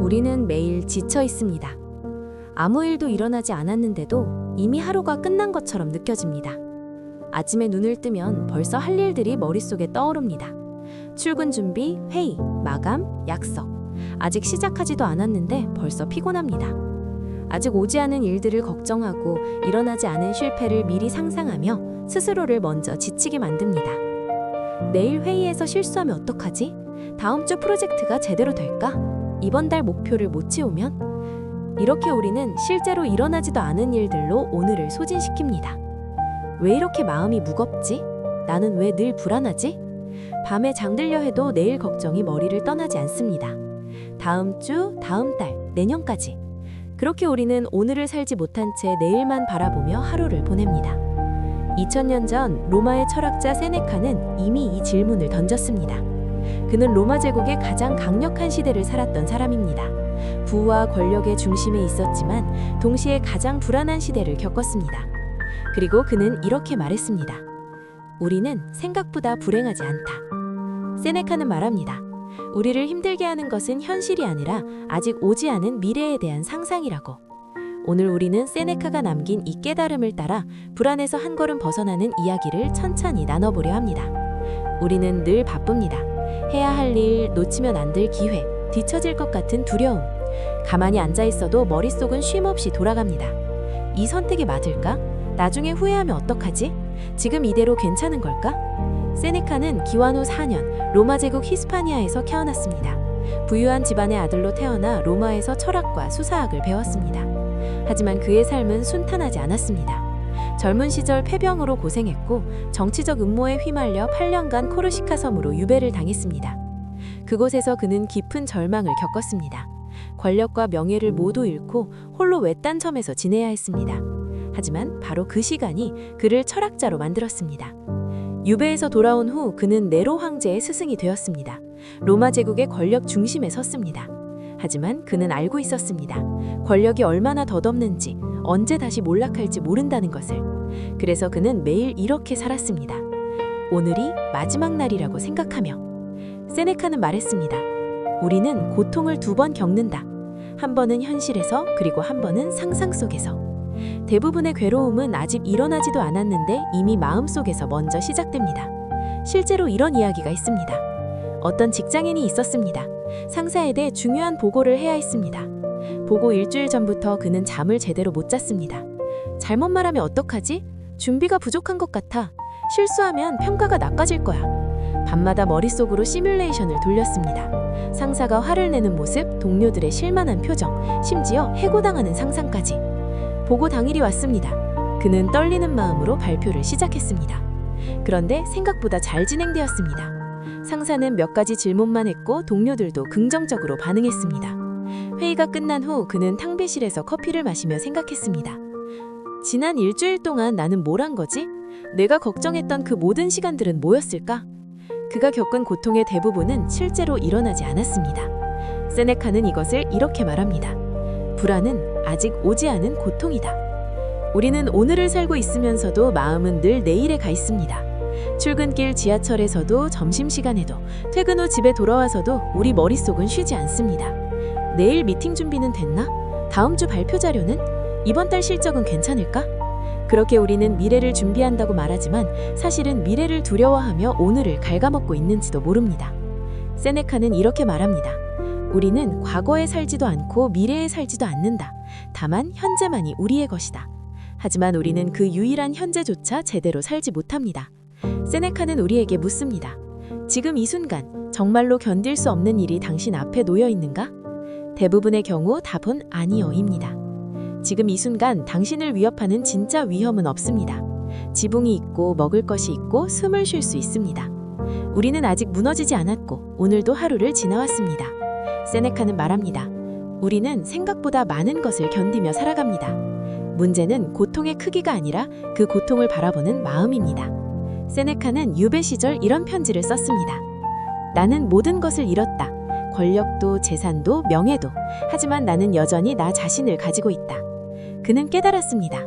우리는 매일 지쳐 있습니다. 아무 일도 일어나지 않았는데도 이미 하루가 끝난 것처럼 느껴집니다. 아침에 눈을 뜨면 벌써 할 일들이 머릿속에 떠오릅니다. 출근 준비, 회의, 마감, 약속. 아직 시작하지도 않았는데 벌써 피곤합니다. 아직 오지 않은 일들을 걱정하고 일어나지 않은 실패를 미리 상상하며 스스로를 먼저 지치게 만듭니다. 내일 회의에서 실수하면 어떡하지? 다음 주 프로젝트가 제대로 될까? 이번 달 목표를 못 채우면? 이렇게 우리는 실제로 일어나지도 않은 일들로 오늘을 소진시킵니다. 왜 이렇게 마음이 무겁지? 나는 왜 늘 불안하지? 밤에 잠들려 해도 내일 걱정이 머리를 떠나지 않습니다. 다음 주, 다음 달, 내년까지. 그렇게 우리는 오늘을 살지 못한 채 내일만 바라보며 하루를 보냅니다. 2000년 전 로마의 철학자 세네카는 이미 이 질문을 던졌습니다. 그는 로마 제국의 가장 강력한 시대를 살았던 사람입니다. 부와 권력의 중심에 있었지만 동시에 가장 불안한 시대를 겪었습니다. 그리고 그는 이렇게 말했습니다. 우리는 생각보다 불행하지 않다. 세네카는 말합니다. 우리를 힘들게 하는 것은 현실이 아니라 아직 오지 않은 미래에 대한 상상이라고. 오늘 우리는 세네카가 남긴 이 깨달음을 따라 불안에서 한 걸음 벗어나는 이야기를 천천히 나눠보려 합니다. 우리는 늘 바쁩니다. 해야 할 일, 놓치면 안 될 기회, 뒤처질 것 같은 두려움. 가만히 앉아 있어도 머릿속은 쉼없이 돌아갑니다. 이 선택이 맞을까? 나중에 후회하면 어떡하지? 지금 이대로 괜찮은 걸까? 세네카는 기원 후 4년 로마 제국 히스파니아에서 태어났습니다. 부유한 집안의 아들로 태어나 로마에서 철학과 수사학을 배웠습니다. 하지만 그의 삶은 순탄하지 않았습니다. 젊은 시절 폐병으로 고생했고 정치적 음모에 휘말려 8년간 코르시카 섬으로 유배를 당했습니다. 그곳에서 그는 깊은 절망을 겪었습니다. 권력과 명예를 모두 잃고 홀로 외딴 섬에서 지내야 했습니다. 하지만 바로 그 시간이 그를 철학자로 만들었습니다. 유배에서 돌아온 후 그는 네로 황제의 스승이 되었습니다. 로마 제국의 권력 중심에 섰습니다. 하지만 그는 알고 있었습니다. 권력이 얼마나 덧없는지, 언제 다시 몰락할지 모른다는 것을. 그래서 그는 매일 이렇게 살았습니다. 오늘이 마지막 날이라고 생각하며. 세네카는 말했습니다. 우리는 고통을 2번 겪는다. 한 번은 현실에서, 그리고 한 번은 상상 속에서. 대부분의 괴로움은 아직 일어나지도 않았는데 이미 마음속에서 먼저 시작됩니다. 실제로 이런 이야기가 있습니다. 어떤 직장인이 있었습니다. 상사에 대해 중요한 보고를 해야 했습니다. 보고 일주일 전부터 그는 잠을 제대로 못 잤습니다. 잘못 말하면 어떡하지? 준비가 부족한 것 같아. 실수하면 평가가 나빠질 거야. 밤마다 머릿속으로 시뮬레이션을 돌렸습니다. 상사가 화를 내는 모습, 동료들의 실만한 표정, 심지어 해고당하는 상상까지. 보고 당일이 왔습니다. 그는 떨리는 마음으로 발표를 시작했습니다. 그런데 생각보다 잘 진행되었습니다. 상사는 몇 가지 질문만 했고 동료들도 긍정적으로 반응했습니다. 회의가 끝난 후 그는 탕비실에서 커피를 마시며 생각했습니다. 지난 일주일 동안 나는 뭘 한 거지? 내가 걱정했던 그 모든 시간들은 뭐였을까? 그가 겪은 고통의 대부분은 실제로 일어나지 않았습니다. 세네카는 이것을 이렇게 말합니다. 불안은 아직 오지 않은 고통이다. 우리는 오늘을 살고 있으면서도 마음은 늘 내일에 가 있습니다. 출근길 지하철에서도 점심시간에도 퇴근 후 집에 돌아와서도 우리 머릿속은 쉬지 않습니다. 내일 미팅 준비는 됐나? 다음 주 발표 자료는? 이번 달 실적은 괜찮을까? 그렇게 우리는 미래를 준비한다고 말하지만 사실은 미래를 두려워하며 오늘을 갉아먹고 있는지도 모릅니다. 세네카는 이렇게 말합니다. 우리는 과거에 살지도 않고 미래에 살지도 않는다. 다만 현재만이 우리의 것이다. 하지만 우리는 그 유일한 현재조차 제대로 살지 못합니다. 세네카는 우리에게 묻습니다. 지금 이 순간 정말로 견딜 수 없는 일이 당신 앞에 놓여 있는가? 대부분의 경우 답은 아니요입니다. 지금 이 순간 당신을 위협하는 진짜 위험은 없습니다. 지붕이 있고 먹을 것이 있고 숨을 쉴 수 있습니다. 우리는 아직 무너지지 않았고 오늘도 하루를 지나왔습니다. 세네카는 말합니다. 우리는 생각보다 많은 것을 견디며 살아갑니다. 문제는 고통의 크기가 아니라 그 고통을 바라보는 마음입니다. 세네카는 유배 시절 이런 편지를 썼습니다. 나는 모든 것을 잃었다. 권력도 재산도 명예도. 하지만 나는 여전히 나 자신을 가지고 있다. 그는 깨달았습니다.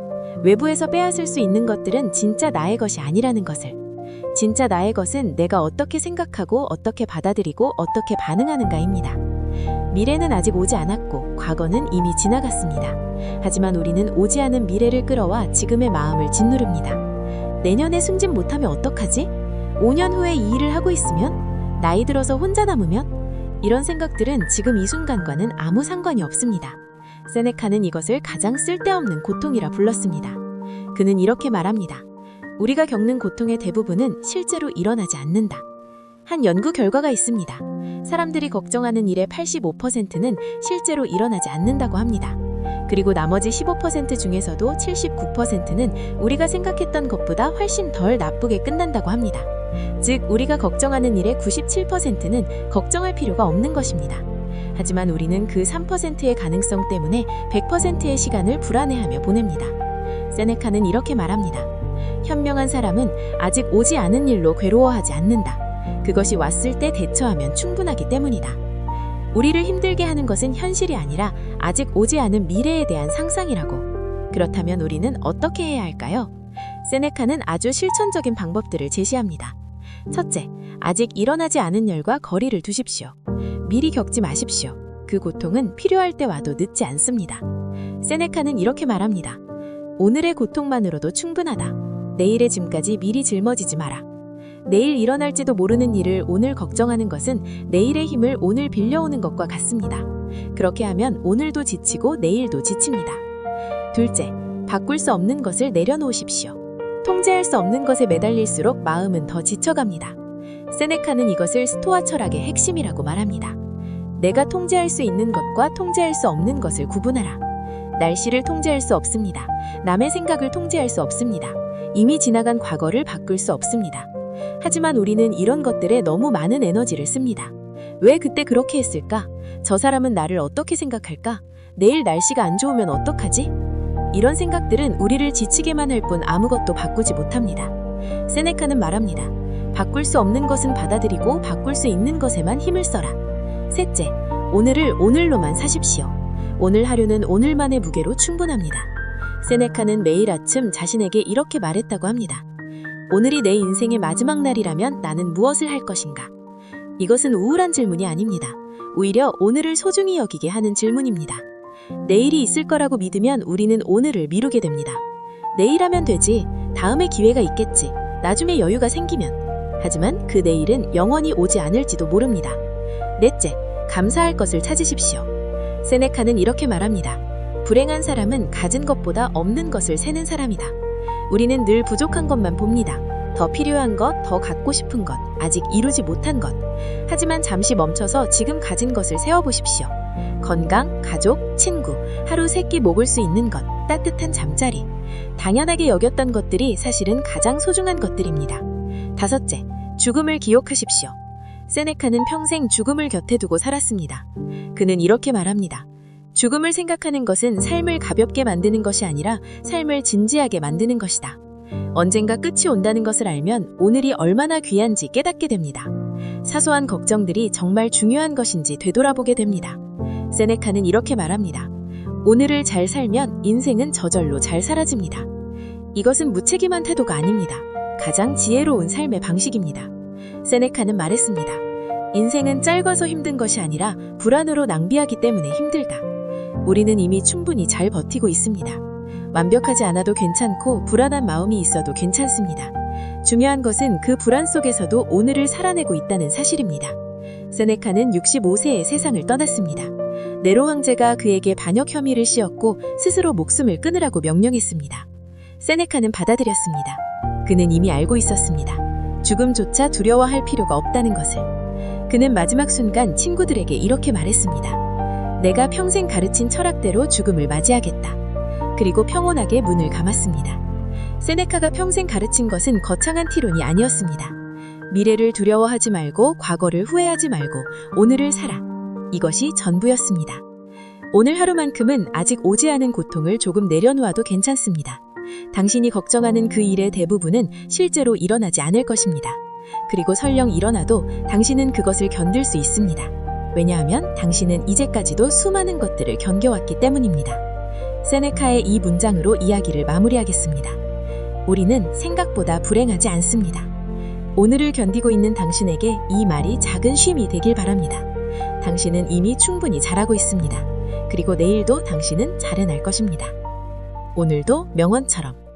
외부에서 빼앗을 수 있는 것들은 진짜 나의 것이 아니라는 것을. 진짜 나의 것은 내가 어떻게 생각하고 어떻게 받아들이고 어떻게 반응하는가입니다. 미래는 아직 오지 않았고 과거는 이미 지나갔습니다. 하지만 우리는 오지 않은 미래를 끌어와 지금의 마음을 짓누릅니다. 내년에 승진 못하면 어떡하지? 5년 후에 이 일을 하고 있으면? 나이 들어서 혼자 남으면? 이런 생각들은 지금 이 순간과는 아무 상관이 없습니다. 세네카는 이것을 가장 쓸데없는 고통이라 불렀습니다. 그는 이렇게 말합니다. 우리가 겪는 고통의 대부분은 실제로 일어나지 않는다. 한 연구 결과가 있습니다. 사람들이 걱정하는 일의 85%는 실제로 일어나지 않는다고 합니다. 그리고 나머지 15% 중에서도 79%는 우리가 생각했던 것보다 훨씬 덜 나쁘게 끝난다고 합니다. 즉, 우리가 걱정하는 일의 97%는 걱정할 필요가 없는 것입니다. 하지만 우리는 그 3%의 가능성 때문에 100%의 시간을 불안해하며 보냅니다. 세네카는 이렇게 말합니다. 현명한 사람은 아직 오지 않은 일로 괴로워하지 않는다. 그것이 왔을 때 대처하면 충분하기 때문이다. 우리를 힘들게 하는 것은 현실이 아니라 아직 오지 않은 미래에 대한 상상이라고. 그렇다면 우리는 어떻게 해야 할까요? 세네카는 아주 실천적인 방법들을 제시합니다. 첫째, 아직 일어나지 않은 일과 거리를 두십시오. 미리 겪지 마십시오. 그 고통은 필요할 때 와도 늦지 않습니다. 세네카는 이렇게 말합니다. 오늘의 고통만으로도 충분하다. 내일의 짐까지 미리 짊어지지 마라. 내일 일어날지도 모르는 일을 오늘 걱정하는 것은 내일의 힘을 오늘 빌려오는 것과 같습니다. 그렇게 하면 오늘도 지치고 내일도 지칩니다. 둘째, 바꿀 수 없는 것을 내려놓으십시오. 통제할 수 없는 것에 매달릴수록 마음은 더 지쳐갑니다. 세네카는 이것을 스토아 철학의 핵심이라고 말합니다. 내가 통제할 수 있는 것과 통제할 수 없는 것을 구분하라. 날씨를 통제할 수 없습니다. 남의 생각을 통제할 수 없습니다. 이미 지나간 과거를 바꿀 수 없습니다. 하지만 우리는 이런 것들에 너무 많은 에너지를 씁니다. 왜 그때 그렇게 했을까? 저 사람은 나를 어떻게 생각할까? 내일 날씨가 안 좋으면 어떡하지? 이런 생각들은 우리를 지치게만 할 뿐 아무것도 바꾸지 못합니다. 세네카는 말합니다. 바꿀 수 없는 것은 받아들이고 바꿀 수 있는 것에만 힘을 써라. 셋째, 오늘을 오늘로만 사십시오. 오늘 하루는 오늘만의 무게로 충분합니다. 세네카는 매일 아침 자신에게 이렇게 말했다고 합니다. 오늘이 내 인생의 마지막 날이라면 나는 무엇을 할 것인가? 이것은 우울한 질문이 아닙니다. 오히려 오늘을 소중히 여기게 하는 질문입니다. 내일이 있을 거라고 믿으면 우리는 오늘을 미루게 됩니다. 내일 하면 되지, 다음에 기회가 있겠지, 나중에 여유가 생기면. 하지만 그 내일은 영원히 오지 않을지도 모릅니다. 넷째, 감사할 것을 찾으십시오. 세네카는 이렇게 말합니다. 불행한 사람은 가진 것보다 없는 것을 세는 사람이다. 우리는 늘 부족한 것만 봅니다. 더 필요한 것, 더 갖고 싶은 것, 아직 이루지 못한 것. 하지만 잠시 멈춰서 지금 가진 것을 세어보십시오. 건강, 가족, 친구, 하루 3끼 먹을 수 있는 것, 따뜻한 잠자리. 당연하게 여겼던 것들이 사실은 가장 소중한 것들입니다. 다섯째, 죽음을 기억하십시오. 세네카는 평생 죽음을 곁에 두고 살았습니다. 그는 이렇게 말합니다. 죽음을 생각하는 것은 삶을 가볍게 만드는 것이 아니라 삶을 진지하게 만드는 것이다. 언젠가 끝이 온다는 것을 알면 오늘이 얼마나 귀한지 깨닫게 됩니다. 사소한 걱정들이 정말 중요한 것인지 되돌아보게 됩니다. 세네카는 이렇게 말합니다. 오늘을 잘 살면 인생은 저절로 잘 사라집니다. 이것은 무책임한 태도가 아닙니다. 가장 지혜로운 삶의 방식입니다. 세네카는 말했습니다. 인생은 짧아서 힘든 것이 아니라 불안으로 낭비하기 때문에 힘들다. 우리는 이미 충분히 잘 버티고 있습니다. 완벽하지 않아도 괜찮고 불안한 마음이 있어도 괜찮습니다. 중요한 것은 그 불안 속에서도 오늘을 살아내고 있다는 사실입니다. 세네카는 65세에 세상을 떠났습니다. 네로 황제가 그에게 반역 혐의를 씌웠고 스스로 목숨을 끊으라고 명령했습니다. 세네카는 받아들였습니다. 그는 이미 알고 있었습니다. 죽음조차 두려워할 필요가 없다는 것을. 그는 마지막 순간 친구들에게 이렇게 말했습니다. 내가 평생 가르친 철학대로 죽음을 맞이하겠다. 그리고 평온하게 문을 감았습니다. 세네카가 평생 가르친 것은 거창한 티론이 아니었습니다. 미래를 두려워하지 말고 과거를 후회하지 말고 오늘을 살아. 이것이 전부였습니다. 오늘 하루만큼은 아직 오지 않은 고통을 조금 내려놓아도 괜찮습니다. 당신이 걱정하는 그 일의 대부분은 실제로 일어나지 않을 것입니다. 그리고 설령 일어나도 당신은 그것을 견딜 수 있습니다. 왜냐하면 당신은 이제까지도 수많은 것들을 견뎌왔기 때문입니다. 세네카의 이 문장으로 이야기를 마무리하겠습니다. 우리는 생각보다 불행하지 않습니다. 오늘을 견디고 있는 당신에게 이 말이 작은 쉼이 되길 바랍니다. 당신은 이미 충분히 잘하고 있습니다. 그리고 내일도 당신은 잘 해낼 것입니다. 오늘도 명언처럼